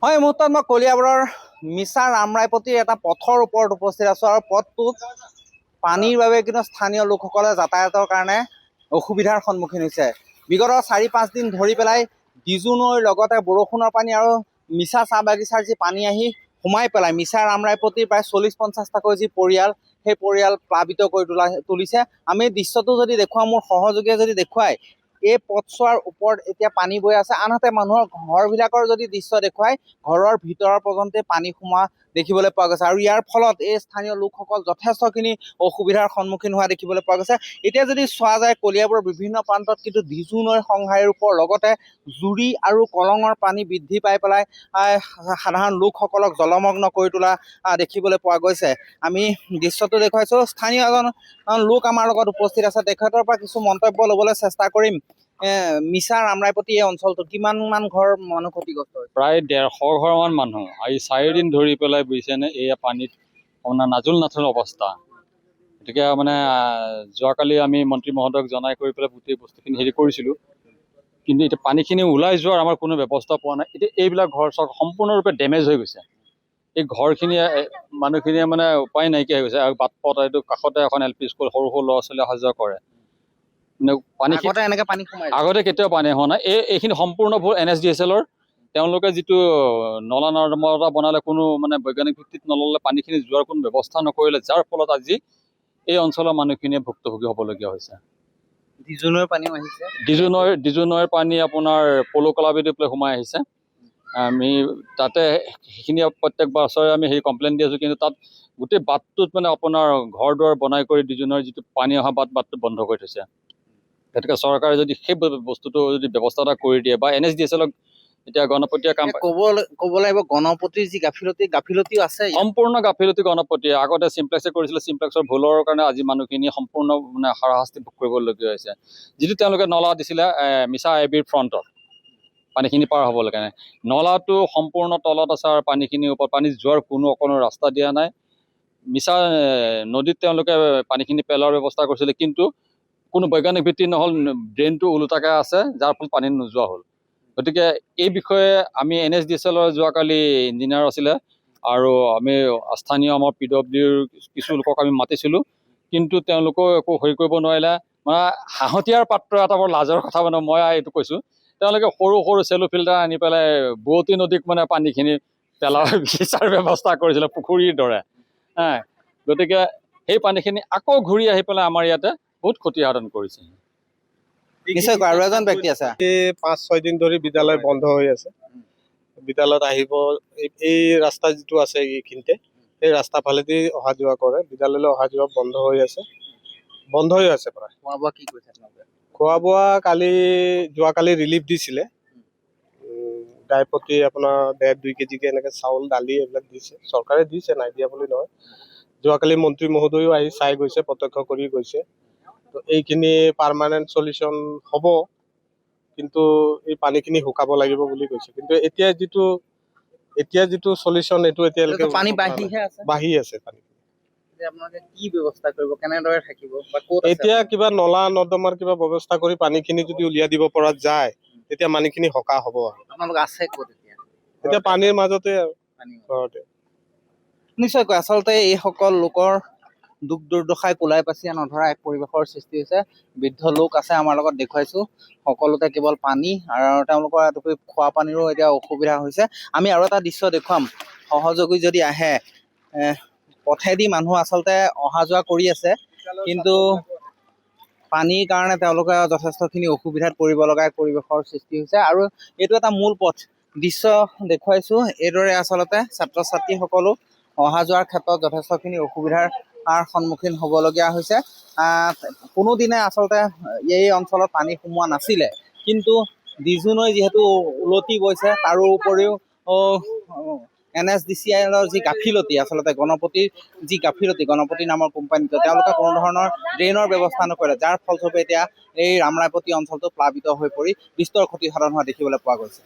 হয়, মুহূৰ্তত মই কলিয়াবৰৰ মিছা ৰামৰায়পতিৰ এটা পথৰ ওপৰত উপস্থিত আছোঁ আৰু পথটোত পানীৰ বাবে কিন্তু স্থানীয় লোকসকলে যাতায়াতৰ কাৰণে অসুবিধাৰ সন্মুখীন হৈছে। বিগত ৪-৫ দিন ধৰি পেলাই ডিজু নৈৰ লগতে বৰষুণৰ পানী আৰু মিছা চাহ বাগিচাৰ যি পানী আহি সোমাই পেলাই মিছা ৰামৰায়পতিৰ প্ৰায় ৪০-৫০টাকৈ যি পৰিয়াল, সেই পৰিয়াল প্লাবিত কৰি তুলিছে। আমি দৃশ্যটো যদি দেখুৱাওঁ, মোৰ সহযোগীয়ে যদি দেখুৱাই, এই পথছোৱাৰ ওপৰত এতিয়া পানী বৈ আছে। আনহাতে মানুহৰ ঘৰবিলাকৰ যদি দৃশ্য দেখুৱাই, ঘৰৰ ভিতৰৰ পৰ্যন্ত পানী সোমোৱা দেখিবলৈ পোৱা গৈছে আৰু ইয়াৰ ফলত এই স্থানীয় লোকসকল যথেষ্টখিনি অসুবিধাৰ সন্মুখীন হোৱা দেখিবলৈ পোৱা গৈছে। এতিয়া যদি চোৱা যায়, কলিয়াবৰৰ বিভিন্ন প্ৰান্তত কিন্তু ডিজু নৈৰ সংহাৰীৰ ওপৰত লগতে জুৰি আৰু কলঙৰ পানী বৃদ্ধি পাই পেলাই সাধাৰণ লোকসকলক জলমগ্ন কৰি তোলা দেখিবলৈ পোৱা গৈছে। আমি দৃশ্যটো দেখুৱাইছোঁ। স্থানীয় এজন লোক আমাৰ লগত উপস্থিত আছে, তেখেতৰ পৰা কিছু মন্তব্য ল'বলৈ চেষ্টা কৰিম। মিছা ৰামৰায়পতি এই অঞ্চলটোত কিমানমান ঘৰ মানুহ ক্ষতিগ্ৰস্ত হৈছে? প্ৰায় ১৫০ ঘৰমান মানুহ আজি ৪ দিন ধৰি পেলাই বুজিছেনে, এয়া পানীত আপোনাৰ নাজুল নাথুল অৱস্থা। গতিকে যোৱাকালি আমি মন্ত্ৰী মহোদয়ক জনাই কৰি পেলাই গোটেই বস্তুখিনি হেৰি কৰিছিলোঁ, কিন্তু এতিয়া পানীখিনি ওলাই যোৱাৰ আমাৰ কোনো ব্যৱস্থা পোৱা নাই। এতিয়া এইবিলাক ঘৰ চৰ সম্পূৰ্ণৰূপে ডেমেজ হৈ গৈছে। এই ঘৰখিনি মানুহখিনিয়ে উপায় নাইকিয়া হৈ গৈছে। আৰু বাট পথ এইটো কাষতে এখন LP স্কুল, সৰু সৰু ল'ৰা ছোৱালী অহা যোৱা কৰে। আগতে কেতিয়াও পানী হোৱা নাই। এইখিনি সম্পূৰ্ণ ভুল NSDSL-ৰ। তেওঁলোকে যিটো নলা নৰ্দমা বনালে, কোনো বৈজ্ঞানিক ভিত্তিত নল'লে, পানীখিনি যোৱাৰ কোনো ব্যৱস্থা নকৰিলে, যাৰ ফলত আজি এই অঞ্চলৰ মানুহখিনিয়ে ভুক্তভোগী হ'বলগীয়া হৈছে। ডিজু নৈৰ পানীও আহিছে। ডিজু নৈৰ পানী আপোনাৰ পলু কলাবেদি পেলাই সোমাই আহিছে। আমি তাতে সেইখিনি প্ৰত্যেক বছৰে আমি কমপ্লেইন দি আছোঁ, কিন্তু তাত গোটেই বাটটোত আপোনাৰ ঘৰ দুৱাৰ বনাই কৰি ডিজু নৈৰ যিটো পানী অহা বাটটো বন্ধ কৰি থৈছে। গতিকে চৰকাৰে যদি সেই বস্তুটো যদি ব্যৱস্থা এটা কৰি দিয়ে, বা NSDSL-ক এতিয়া গণপতিয়ে কাম ক'ব লাগিব, গণপতিৰ যি গাফিলতিও আছে। সম্পূৰ্ণ গাফিলতি গণপতিয়ে। আগতে চিম্প্লেক্সে কৰিছিলে, চিম্প্লেক্সৰ ভুলৰ কাৰণে আজি মানুহখিনি সম্পূৰ্ণ হাৰাশাস্তি ভোগ কৰিবলগীয়া হৈছে। যিটো তেওঁলোকে নলা দিছিলে মিছা IB-ৰ ফ্ৰণ্টত পানীখিনি পাৰ হ'বলৈ কাৰণে, নলাটো সম্পূৰ্ণ তলত আছে আৰু পানীখিনিৰ ওপৰত পানী যোৱাৰ কোনো ৰাস্তা দিয়া নাই। মিছা নদীত তেওঁলোকে পানীখিনি পেলোৱাৰ ব্যৱস্থা কৰিছিলে, কিন্তু কোনো বৈজ্ঞানিক ভিত্তি নহ'ল, ড্ৰেইনটো ওলোটাকৈ আছে, যাৰ ফলত পানী নোযোৱা হ'ল। গতিকে এই বিষয়ে আমি NSDSL-ৰ যোৱাকালি ইঞ্জিনিয়াৰ আছিলে আৰু আমি স্থানীয় আমাৰ PWD-ৰ কিছু লোকক আমি মাতিছিলোঁ, কিন্তু তেওঁলোকেও একো হেৰি কৰিব নোৱাৰিলে। হাঁহতীয়াৰ পাত্ৰ এটা বৰ লাজৰ কথা, মই এইটো কৈছোঁ। তেওঁলোকে সৰু সৰু চেলো ফিল্টাৰ আনি পেলাই বোৱতী নদীক পানীখিনি পেলাব বিচাৰ ব্যৱস্থা কৰিছিলে, পুখুৰীৰ দৰে। গতিকে সেই পানীখিনি আকৌ ঘূৰি আহি পেলাই আমাৰ ইয়াতে বহুত ক্ষতি সাধন কৰিছে। নিশ্চয়কৈ আৰু এজন ব্যক্তি আছে। ৫-৬ দিন ধৰি বিদ্যালয় বন্ধ হৈ আছে। বিদ্যালয়ত আহিব, এই ৰাস্তা যিটো আছে এইখিনিতে, সেই ৰাস্তা ফালেদি অহা যোৱা কৰে। বিদ্যালয়লৈ অহা যোৱা বন্ধ হৈ আছে প্ৰায়। খোৱা বোৱা কি কৰিছে? খোৱা বোৱা যোৱাকালি ৰিলিফ দিছিলে। গাই প্ৰতি আপোনাৰ 1.5-2 কেজিকৈ এনেকৈ চাউল, দালি এইবিলাক দিছে। চৰকাৰে দিছে, নাই দিয়া বুলি নহয়। যোৱাকালি মন্ত্ৰী মহোদয়ো আহি চাই গৈছে, প্ৰত্যক্ষ কৰি গৈছে। তো এইখিনি পাৰ্মানেণ্ট চলিউশ্যন হ'ব, কিন্তু এই পানীখিনি শুকাব লাগিব বুলি কৈছে। কিন্তু এতিয়া যিটো চলিউশ্যন, এইটো এতিয়ালৈকে পানী বাঢ়ি আছে পানী। আপোনালোকে কি ব্যৱস্থা কৰিব, কেনেদৰে থাকিব? এতিয়া কিবা নলা নৰ্দমাৰ কিবা ব্যৱস্থা কৰি পানীখিনি যদি উলিয়াই দিব পৰা যায়, তেতিয়া পানীখিনি সকাহ হ'ব। আপোনালোক আছে ক'ত এতিয়া পানীৰ মাজতে ঘৰতে। নিশ্চয়কৈ আচলতে এইসকল লোকৰ দুখ দুৰ্দশাই কোলাই পাছিয়া নধৰা এক পৰিৱেশৰ সৃষ্টি হৈছে। বৃদ্ধ লোক আছে আমাৰ লগত, দেখুৱাইছোঁ। সকলোতে কেৱল পানী আৰু তেওঁলোকৰ এটুপি খোৱা পানীৰো এতিয়া অসুবিধা হৈছে। আমি আৰু এটা দৃশ্য দেখুৱাম, সহযোগী যদি আহে। পথেদি মানুহ আচলতে অহা যোৱা কৰি আছে, কিন্তু পানীৰ কাৰণে তেওঁলোকে যথেষ্টখিনি অসুবিধাত পৰিব লগা এক পৰিৱেশৰ সৃষ্টি হৈছে। আৰু এইটো এটা মূল পথ দৃশ্য দেখুৱাইছোঁ। এইদৰে আচলতে ছাত্ৰ ছাত্ৰীসকলো অহা যোৱাৰ ক্ষেত্ৰত যথেষ্টখিনি অসুবিধাৰ সন্মুখীন হ'বলগীয়া হৈছে। কোনোদিনে আচলতে এই অঞ্চলত পানী সোমোৱা নাছিলে, কিন্তু ডিজু নৈ যিহেতু উলটি গৈছে, তাৰোপৰিও NSDCL-ৰ যি গাফিলতি, আচলতে গণপতি নামৰ কোম্পানীটো, তেওঁলোকে কোনো ধৰণৰ ড্ৰেইনৰ ব্যৱস্থা নকৰে, যাৰ ফলস্বৰূপে এতিয়া এই ৰামৰায়পতি অঞ্চলটো প্লাবিত হৈ পৰি বিস্তৰ ক্ষতি সাধন হোৱা দেখিবলৈ পোৱা গৈছে।